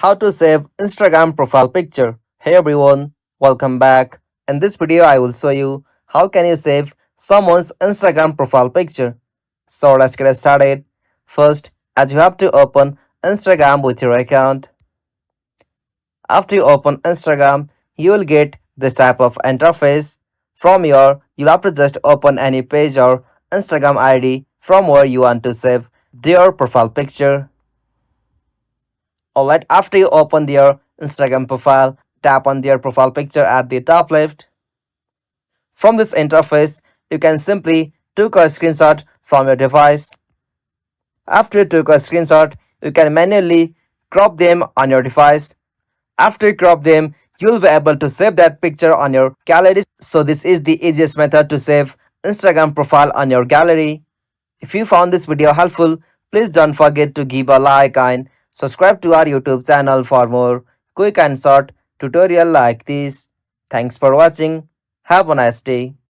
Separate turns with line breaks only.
How to save Instagram profile picture. Hey everyone, welcome back. In this video I will show you how can you save someone's Instagram profile picture. So let's get started. First, as you have to open Instagram with your account. After you open Instagram, you will get this type of interface. From here, you'll have to just open any page or Instagram ID from where you want to save their profile picture. Alright, after you open their Instagram profile, tap on their profile picture at the top left. From this interface, you can simply take a screenshot from your device. After you took a screenshot, you can manually crop them on your device. After you crop them, you'll be able to save that picture on your gallery. So this is the easiest method to save Instagram profile on your gallery. If you found this video helpful, please don't forget to give a like and subscribe to our YouTube channel for more quick and short tutorial like this. Thanks for watching. Have a nice day.